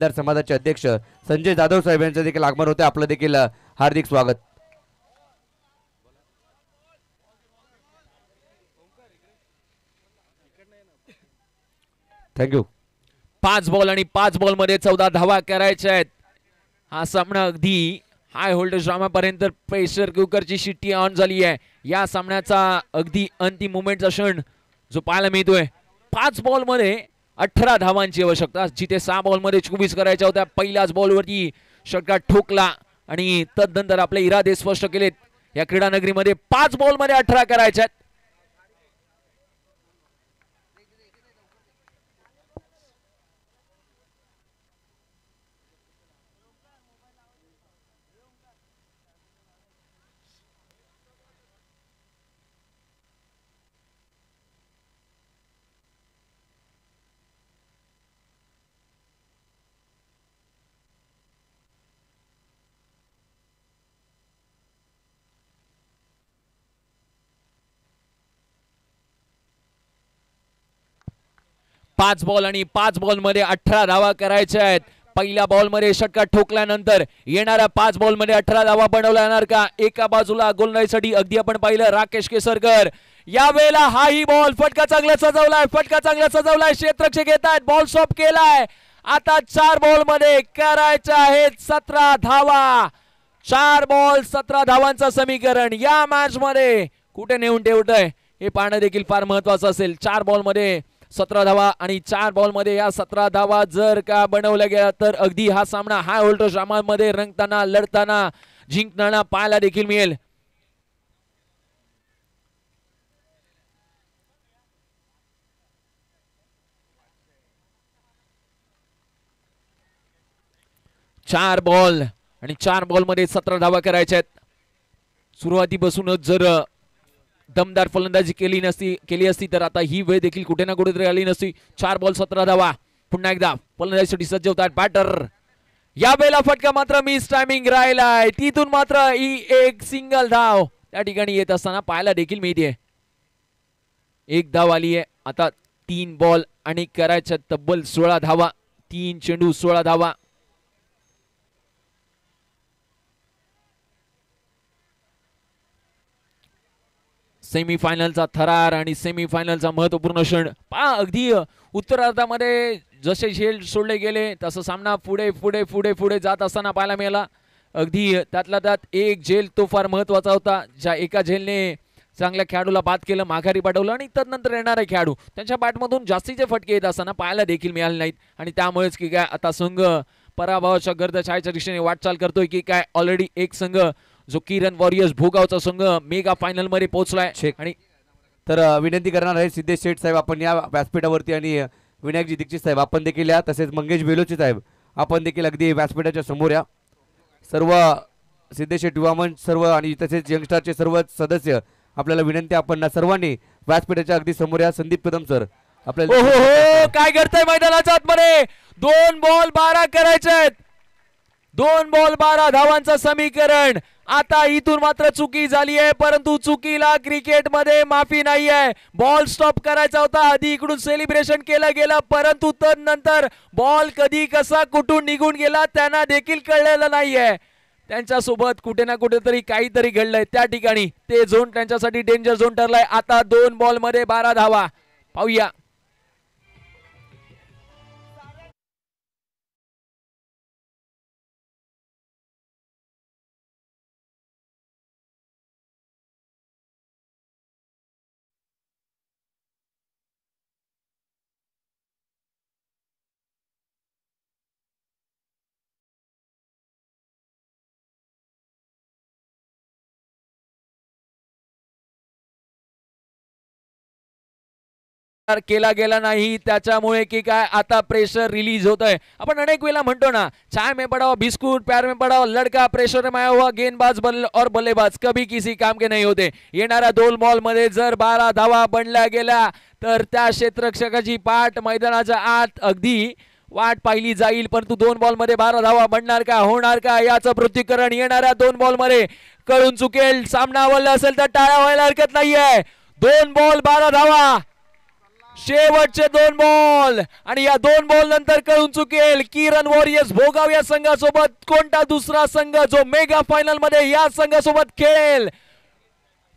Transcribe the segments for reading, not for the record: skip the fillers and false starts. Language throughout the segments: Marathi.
समाजाचे अध्यक्ष संजय जाधव साहेब यांचे देखील आगमन होते. आपलं देखील हार्दिक स्वागत. थँक्यू. 5 बॉल आणि 5 बॉल मध्ये 14 धावा करायच्या आहेत. हा सामना अगदी हाय होल्डेज ड्रामापर्यंत प्रेशर कुकरची शिट्टी ऑन झाली आहे. या सामन्याचा अगदी अंतिम मोमेंटचा क्षण जो पाहायला मिळतोय. 5 बॉल मध्ये 18 धावांची आवश्यकता, जिथे 6 बॉल मध्ये 24 करायच्या होत्या. पहिल्याच बॉलवरती षटकार ठोकला आणि तदनंतर आपले इरादे स्पष्ट केलेत. या क्रीडा नगरीमध्ये 5 बॉल मध्ये 18 करायच्या आहेत. पाच बॉल आणि 5 बॉल मध्ये 18 धावा करायच्या आहेत. पहिल्या बॉल मध्ये षटकार ठोकल्यानंतर येणाऱ्या 5 बॉल मध्ये 18 धावा बनवल्या जाणार का? एका बाजूला गोलंदाजीसाठी अगदी आपण पाहिलं राकेश केसरकर. यावेळेला हाही बॉल फटका चांगला सजवलाय, क्षेत्ररक्षक घेत आहेत, बॉल स्टॉप केलाय. आता 4 बॉल मध्ये करायच्या आहेत 17 धावा. 4 बॉल 17 धावांचं समीकरण या मॅच मध्ये कुठे नेऊन ठेवतंय हे पाहणं देखील फार महत्वाचं असेल. 4 बॉल मध्ये 17 धावा आणि 4 बॉल मध्ये या 17 धावा जर का बनवल्या गेल्या तर अगदी हा सामना हाय व्होल्टेज ड्रामामध्ये रंगताना लढताना जिंकताना पाहायला देखील मिळेल. चार बॉल आणि 4 बॉल मध्ये 17 धावा करायच्या आहेत. सुरुवातीपासूनच जर दमदार फलंदाजी केली असती तर आता ही वेळ देखील कुठे ना कुठेतरी आली नसती. 4 बॉल 17 धावा. पुन्हा एकदा फलंदाजीसाठी सज्ज होतात बॅटर. या वेळेला फटका मात्र मिस टायमिंग राहिलाय. तिथून मात्र ही एक सिंगल धाव त्या ठिकाणी येत असताना पाहायला देखील मिळते. एक धाव आली आहे. आता 3 बॉल आणि करायच्या तब्बल 16 धावा. 3 चेंडू 16 धावा. सेमीफायनलचा थरार आणि सेमीफायनलचा महत्वपूर्ण क्षण पहा. अगदी उत्तरार्धामध्ये जसे झेल सोडले गेले तसं सामना पुढे पुढे पुढे पुढे जात असताना पाहायला मिळाला. अगदी त्यातला त्यात एक झेल तो फार महत्वाचा होता. ज्या एका झेलने चांगल्या खेळाडूला बाद केलं, माघारी पाठवलं आणि तदनंतर येणारे खेळाडू त्यांच्या बॅटमधून जास्तीचे फटके येत असताना पाहायला देखील मिळाले नाहीत. आणि त्यामुळेच की काय आता संघ पराभवाच्या गर्दछायेच्या दिशेने वाटचाल करतोय की काय. ऑलरेडी एक संघ जो किरण वॉरियर्स भोगावचा संघ मेगा फायनल मध्ये पोहोचलाय. आणि तर विनंती करणार आहे सिद्धेश शेठ साहेब आपण या व्यासपीठावरती आणि विनायकजी दीक्षित साहेब आपण देखील या. तसेच मंगेश बेलोची साहेब आपण देखील अगदी व्यासपीठाच्या समोर या. सर्व सिद्धेश शेठ युवा मंच सर्व आणि तसेच यंगस्टारचे सर्व सदस्य आपल्याला विनंती आपण सर्वांनी व्यासपीठाच्या अगदी समोर या. संदीप कदम सर आपल्याला ओहो काय करताय मैदानाच्या आतमध्ये. 2 बॉल 12 करायचे आहेत. 2 बॉल 12 धावांचं समीकरण. आता इथून मात्र चुकी झाली आहे, परंतु चुकीला क्रिकेट मध्ये माफी नाही आहे. बॉल स्टॉप करायचा होता, आधी इकडून सेलिब्रेशन केलं गेलं, परंतु तदनंतर बॉल कधी कसा कुठून निघून गेला त्यांना देखील कळलेलं नाहीये. त्यांच्यासोबत कुठे ना कुठेतरी काहीतरी घडलंय. त्या ठिकाणी ते झोन त्यांच्यासाठी डेंजर झोन ठरलाय. आता 2 बॉल मध्ये 12 धावा. पाहूया केला गेला नाही, त्याच्यामुळे की काय आता प्रेशर रिलीज होत आहे. आपण अनेक वेळा म्हणतो ना, चाय में पड़ा बिस्कुट प्यार में पड़ा लड़का, प्रेशर में आया हुआ गेंदबाज और बल्लेबाज कभी किसी काम के नहीं होते. येणाऱ्या 2 बॉल मध्ये जर 12 धावा बनल्या गेल्या तर त्या क्षेत्ररक्षकाची पाठ मैदानाच्या आत अगदी वाट पाहिली जाईल. परंतु 2 बॉल मध्ये 12 धावा बनणार का, होणार का याचं पृथ्वीकरण येणाऱ्या 2 बॉल मध्ये कळून चुकेल. सामना आवडला असेल तर टाळ्या व्हायला हरकत नाहीये. 2 बॉल 12 धावा. शेवटचे 2 बॉल आणि या 2 बॉल नंतर कळून चुकेल किरण वॉरियर्स भोगाव या संघासोबत कोणता दुसरा संघ जो मेगा फायनल मध्ये या संघासोबत खेळेल।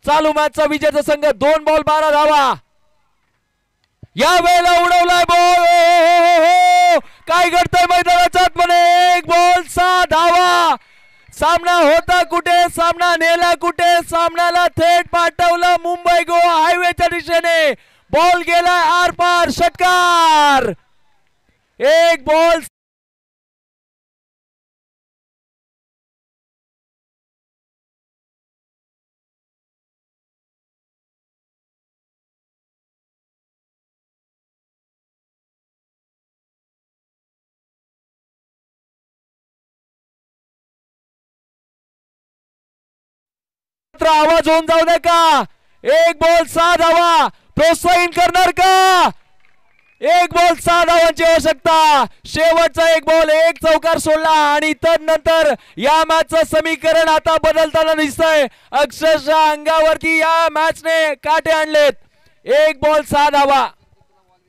चालू मॅचचा विजेता संघ 2 बॉल 12 धावा। या वेळेला उडवलाय बॉल, काय घडतंय मैदानाच्या आतमध्ये, 1 बॉल 6 धावा। सामना होता कुठे, सामना नेला कुठे, सामन्याला थेट पाठवलं मुंबई गोवा हायवेच्या दिशेने। बॉल गेला आर पार, षटकार। 1 बॉल आवाज होऊन जाऊ दे का, 1 बॉल 6 धावा, प्रोत्साहन करणार का, 1 बॉल 6 धावांची आवश्यकता। शेवटचा 1 बॉल 1 चौकार सोडला आणि तदनंतर या मॅचचं समीकरण आता बदलताना दिसतंय। अक्षरशः अंगावरती या मॅचने काटे आणलेत। 1 बॉल 6 धावा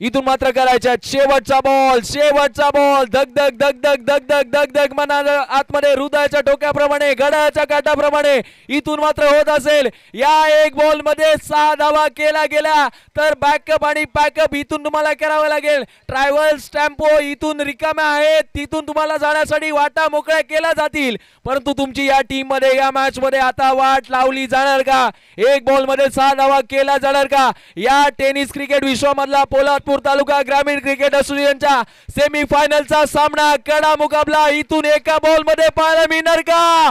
इथून मात्र करायच्या। शेवटचा बॉल, शेवटचा बॉल, धग धग धग धग धग धग धग धग मना आतमध्ये हृदयाच्या टोक्याप्रमाणे, घड्याळाच्या काटाप्रमाणे इथून मात्र होत असेल। या 1 बॉल मध्ये 6 धावा केला गेला तर बॅकअप आणि पॅकअप इथून तुम्हाला करावं लागेल। ट्रॅव्हल्स टेम्पो इथून रिकाम्या आहेत, तिथून तुम्हाला जाण्यासाठी वाटा मोकळ्या केल्या जातील, परंतु तुमची या टीम मध्ये या मॅच मध्ये आता वाट लावली जाणार का? 1 बॉल मध्ये 6 धावा केला जाणार का? या टेनिस क्रिकेट विश्वामधला पोलादपूर तालुका ग्रामीण क्रिकेट असोसिएशनच्या सेमी फायनलचा सामना, कडा मुकाबला इथून एका बॉल मध्ये पाहायला मिळणार का?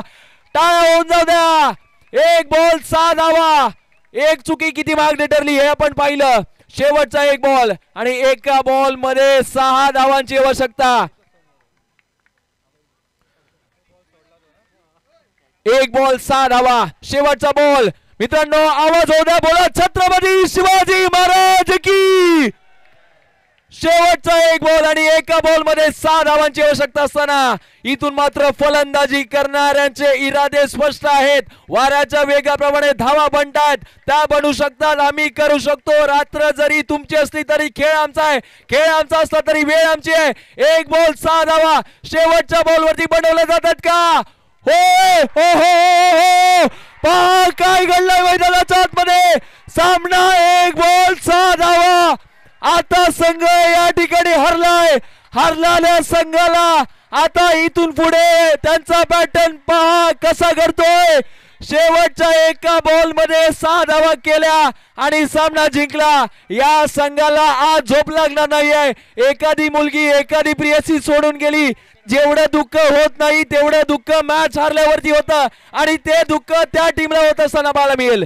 टाळ्या होऊन जाऊ द्या। 1 बॉल 6 धावा, 1 चुकी किती मागणी ठरली हे आपण पाहिलं। शेवटचा 1 बॉल आणि एका बॉल मध्ये 6 धावांची आवश्यकता। 1 बॉल 6 धावा, शेवटचा बॉल। मित्रांनो आवाज होऊ द्या, बोला छत्रपती शिवाजी महाराज की। शेवटचा 1 बॉल आणि एका बॉल मध्ये 6 धावांची आवश्यकता असताना इथून मात्र फलंदाजी करणाऱ्यांचे इरादे स्पष्ट आहेत। वाऱ्याच्या वेगाप्रमाणे धावा बनतात, त्या बनू शकतात, आम्ही करू शकतो। रात्र जरी तुमची असली तरी खेळ आमचा आहे, खेळ आमचा असला तरी वेळ आमची आहे। 1 बॉल 6 धावा शेवटच्या बॉल वरती बनवल्या जातात का? हो हो हो, पहा काय घडलंय मैदानाच्या आतमध्ये। सामना 1 बॉल 6 धावा। आता संघ या ठिकाणी हरलाय, हरलेल्या संघाला आता इथून पुढे त्यांचा पॅटर्न पहा कसा घडतोय। शेवटच्या एका बॉल मध्ये 6 धावा केल्या आणि सामना जिंकला। या संघाला आज झोप लागणार नाहीये। एखादी मुलगी, एखादी प्रियसी सोडून गेली, जेवढं दुःख होत नाही तेवढं दुःख मॅच हारल्यावरती होतं आणि ते दुःख त्या टीमला होत असताना पाहायला मिळेल।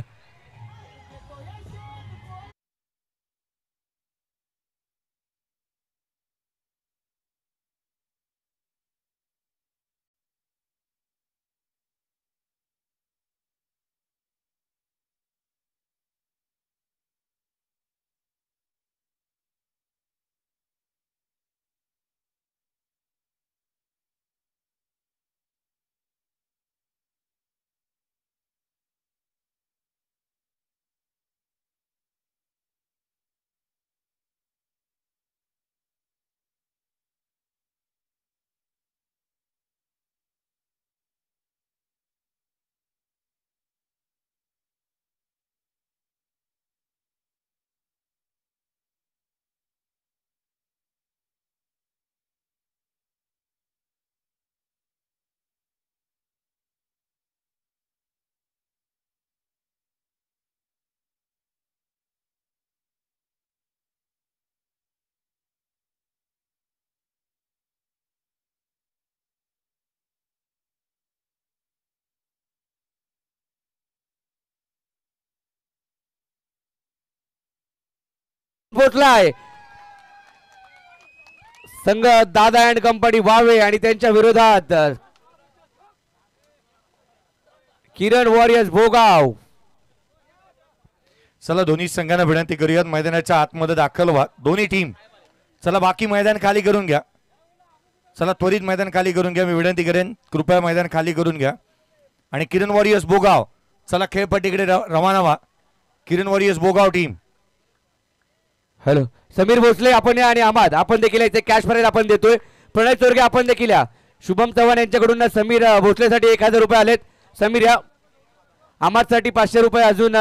पोचलाय संघ दादा अँड कंपनी वावे आणि त्यांच्या विरोधात किरण वॉरियर्स भोगाव। चला दोन्ही संघांना विनंती करूयात मैदानाच्या आतमध्ये दाखल व्हा दोन्ही टीम। चला बाकी मैदान खाली करून घ्या, चला त्वरित मैदान खाली करून घ्या, मी विनंती करेन कृपया मैदान खाली करून घ्या। आणि किरण वॉरियर्स भोगाव चला खेळपट्टीकडे रवाना व्हा। Kiran warriors Bhogav team hello Sameer Bhosale आपण या आणि अहमद आपण देखील इथे कॅश प्राइज आपण देतोय. प्रणय चोरगे आपण देखील या. शुभम चव्हाण यांच्याकडून समीर भोसलेसाठी 1000 रुपये आलेत. समीर या. अहमदसाठी 500 रुपये अजून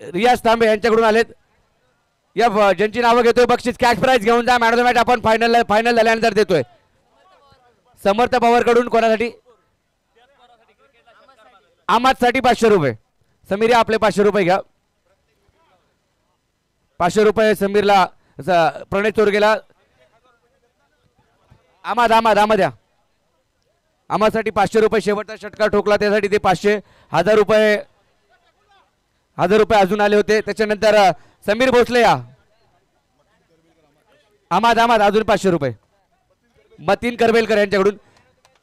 रियाज तांबे यांच्याकडून आलेत. या ज्यांची नावं घेतोय बक्षीस कॅश प्राइज घेऊन जा. मॅन ऑफ द मॅच आपण फायनल झाल्यानंतर देतोय. समर्थ पवार कडून कोणासाठी अहमदसाठी 500 रुपये. समीर या आपले 500 रुपये घ्या. 500 रुपये समीरला. प्रणय चोरगेला. अहमद या. अहमदसाठी 500 रुपये. शेवटचा षटकार ठोकला त्यासाठी ते 500. 1000 रुपये अजून आले होते. त्याच्यानंतर समीर भोसले या. अहमद अजून 500 रुपये. मतीन करवेलकर यांच्याकडून.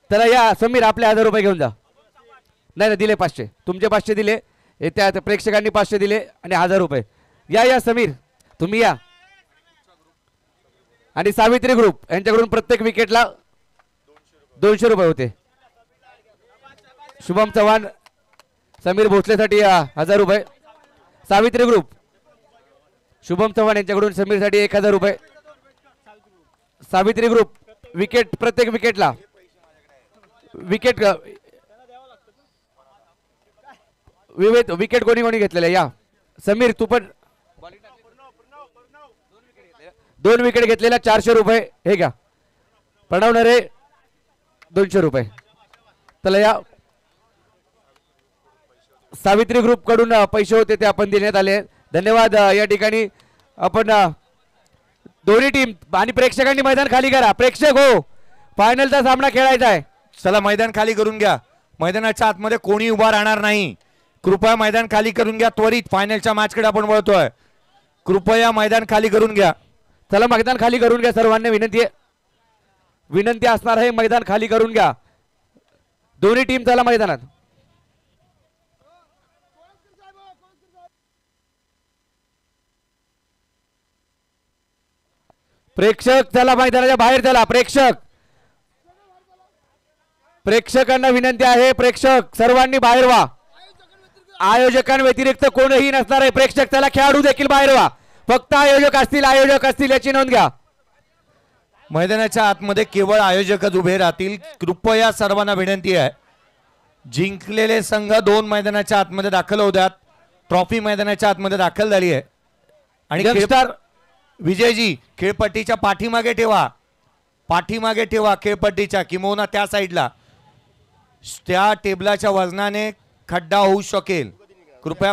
तर या समीर आपले 1000 रुपये घेऊन जा. नाही दिले 500. तुमचे 500 दिले. त्या प्रेक्षकांनी 500 दिले आणि 1000 रुपये. या समीर तुम्ही या. आणि सावित्री ग्रुप यांच्याकडून प्रत्येक विकेटला 200 रुपये होते. शुभम चव्हाण समीर भोसलेसाठी 1000 रुपये. सावित्री ग्रुप शुभम चव्हाण यांच्याकडून समीरसाठी 1000 रुपये. सावित्री ग्रुप विकेट प्रत्येक विकेटला विकेट कोणी घेतलेले. या समीर तू पण 2 विकेट घेतलेल्या 400 रुपये हे घ्या. प्रणव नरे 200 रुपये. चला या. सावित्री ग्रुप कडून पैसे होते ते आपण देण्यात आले. धन्यवाद. या ठिकाणी आपण दोन्ही टीम आणि प्रेक्षकांनी मैदान खाली करा. प्रेक्षक हो फायनलचा सामना खेळायचा आहे. चला मैदान खाली करून घ्या. मैदानाच्या आतमध्ये कोणी उभा राहणार नाही. कृपया मैदान खाली करून घ्या. त्वरित फायनलच्या मॅचकडे आपण वळतोय. कृपया मैदान खाली करून घ्या. चला मैदान खाली करून घ्या. सर्वांना विनंती असणार आहे. मैदान खाली करून घ्या. दोन्ही टीम चला मैदानात. प्रेक्षक चला मैदानाच्या बाहेर चला. प्रेक्षकांना विनंती आहे. प्रेक्षक सर्वांनी बाहेर व्हा. आयोजकांव्यतिरिक्त कोणीही नसणार आहे. प्रेक्षक चला. खेळाडू देखील बाहेर व्हा. फक्त आयोजक असतील याची नोंद घ्या. मैदानाच्या आतमध्ये केवळ आयोजकच उभे राहतील. कृपया सर्वांना विनंती आहे. जिंकलेले संघ 2 मैदानाच्या आतमध्ये दाखल होऊ द्यात. ट्रॉफी मैदानाच्या आतमध्ये दाखल झाली आहे. आणि विजयजी खेळपट्टीच्या पाठीमागे ठेवा. खेळपट्टीच्या किंवा त्या साईडला त्या टेबलाच्या वजनाने खड्डा होऊ शकेल. कृपया